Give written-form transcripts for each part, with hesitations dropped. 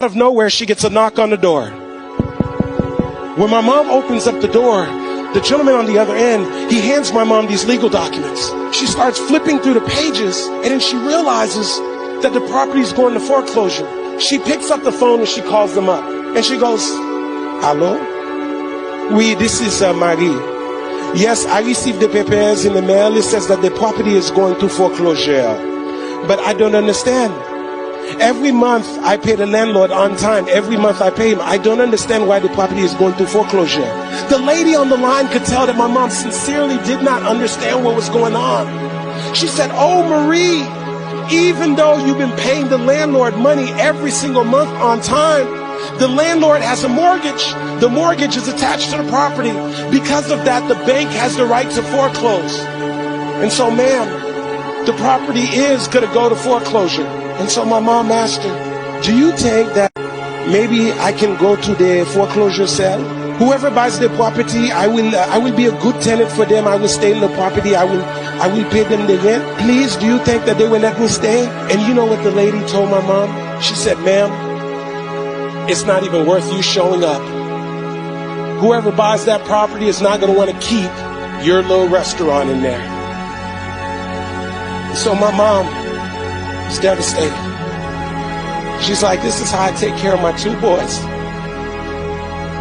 Out of nowhere, she gets a knock on the door. When my mom opens up the door, the gentleman on the other end, he hands my mom these legal documents. She starts flipping through the pages, and then she realizes that the property is going to foreclosure. She picks up the phone and she calls them up. And she goes, "Hello? Oui, this is Marie. Yes, I received the papers in the mail. It says that the property is going to foreclosure. But I don't understand. Every month I pay the landlord on time. Every month I pay him. I don't understand why the property is going to foreclosure." The lady on the line could tell that my mom sincerely did not understand what was going on. She said, "Oh, Marie, even though you've been paying the landlord money every single month on time, the landlord has a mortgage. The mortgage is attached to the property. Because of that, the bank has the right to foreclose. And so, ma'am, the property is going to go to foreclosure." And so my mom asked her, "Do you think that maybe I can go to the foreclosure sale? Whoever buys the property, I will be a good tenant for them. I will stay in the property. I will pay them the rent. Please, do you think that they will let me stay?" And you know what the lady told my mom? She said, "Ma'am, it's not even worth you showing up. Whoever buys that property is not going to want to keep your little restaurant in there." So my mom is devastated. She's like, "This is how I take care of my two boys.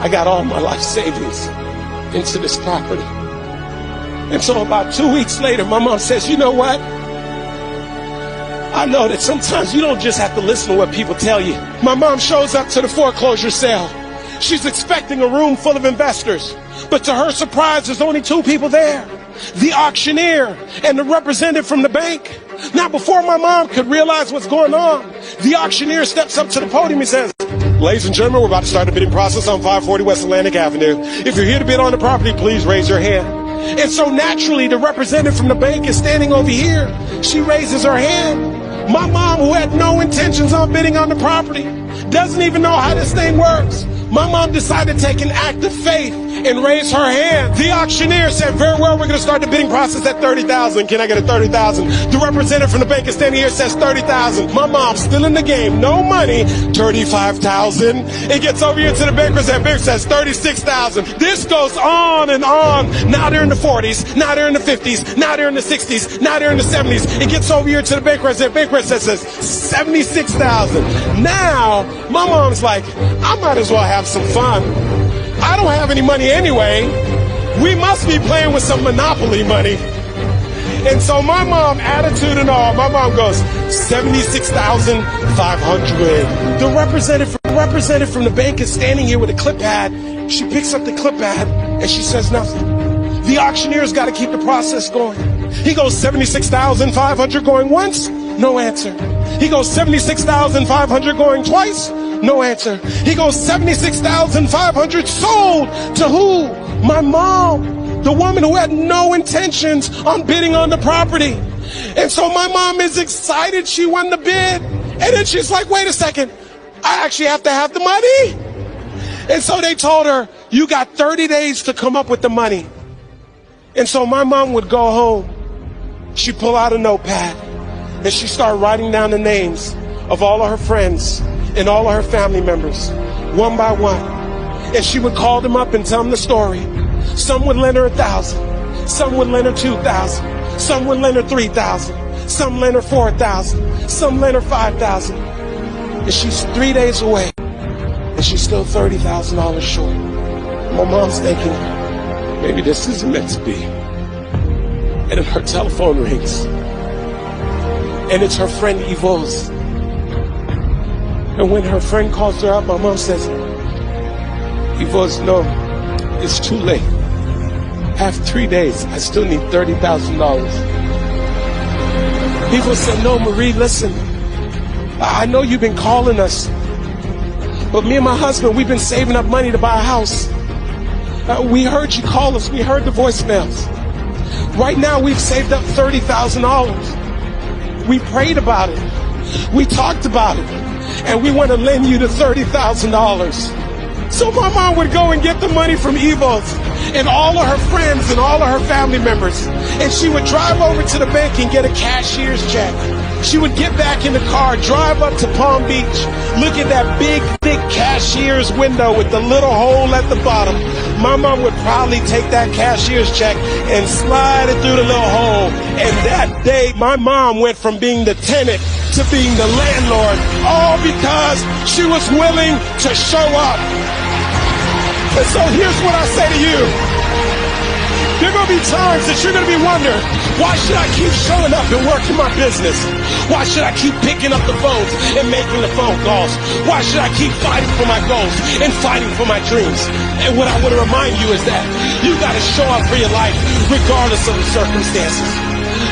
I got all my life savings into this property." And so about 2 weeks later, my mom says, "You know what? I know that sometimes you don't just have to listen to what people tell you." My mom shows up to the foreclosure sale. She's expecting a room full of investors, but to her surprise, there's only two people there: the auctioneer and the representative from the bank. Now, before my mom could realize what's going on, the auctioneer steps up to the podium and says, "Ladies and gentlemen, we're about to start the bidding process on 540 West Atlantic Avenue. If you're here to bid on the property, please raise your hand." And so naturally, the representative from the bank is standing over here. She raises her hand. My mom, who had no intentions on bidding on the property, doesn't even know how this thing works. My mom decided to take an act of faith and raise her hand. The auctioneer said, "Very well, we're going to start the bidding process at 30,000. Can I get a 30,000? The representative from the bank is standing here, says 30,000. My mom's still in the game. No money. 35,000. It gets over here to the bankers and banker says 36,000. This goes on and on. Now they're in the 40s. Now they're in the 50s. Now they're in the 60s. Now they're in the 70s. It gets over here to the banker and banker says 76,000. Now my mom's like, "I might as well have some fun. I don't have any money anyway. We must be playing with some Monopoly money." And so my mom, attitude and all, my mom goes, 76,500. The representative from the bank is standing here with a clip pad. She picks up the clip pad and she says nothing. The auctioneer's got to keep the process going. He goes 76,500 going once, no answer. He goes 76,500 going twice, no answer. He goes 76,500 sold to who? My mom, the woman who had no intentions on bidding on the property. And so my mom is excited she won the bid. And then she's like, "Wait a second, I actually have to have the money." And so they told her, "You got 30 days to come up with the money." And so my mom would go home. She'd pull out a notepad and she'd start writing down the names of all of her friends and all of her family members, one by one. And she would call them up and tell them the story. Some would lend her 1,000. Some would lend her 2,000. Some would lend her 3,000. Some lend her 4,000. Some lend her 5,000. And she's 3 days away. And she's still $30,000 short. My mom's thinking, maybe this isn't meant to be. And then her telephone rings. And it's her friend Yvonne's. And when her friend calls her up, my mom says, "Yvonne, no, it's too late. I have 3 days. I still need $30,000. Yvonne said, "No, Marie, listen. I know you've been calling us. But me and my husband, we've been saving up money to buy a house. We heard you call us. We heard the voicemails. Right now, we've saved up $30,000. We prayed about it. We talked about it. And we want to lend you the $30,000. So my mom would go and get the money from Yvonne's and all of her friends and all of her family members. And she would drive over to the bank and get a cashier's check. She would get back in the car, drive up to Palm Beach, look at that big, thick cashier's window with the little hole at the bottom. My mom would probably take that cashier's check and slide it through the little hole. And that day, my mom went from being the tenant to being the landlord, all because she was willing to show up. And so here's what I say to you. There are going to be times that you're going to be wondering, why should I keep showing up and working my business? Why should I keep picking up the phones and making the phone calls? Why should I keep fighting for my goals and fighting for my dreams? And what I want to remind you is that you got to show up for your life regardless of the circumstances.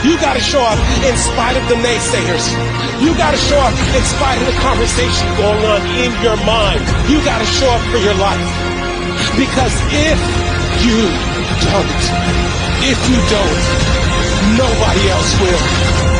You got to show up in spite of the naysayers. You got to show up in spite of the conversation going on in your mind. You got to show up for your life. Because if you don't, nobody else will.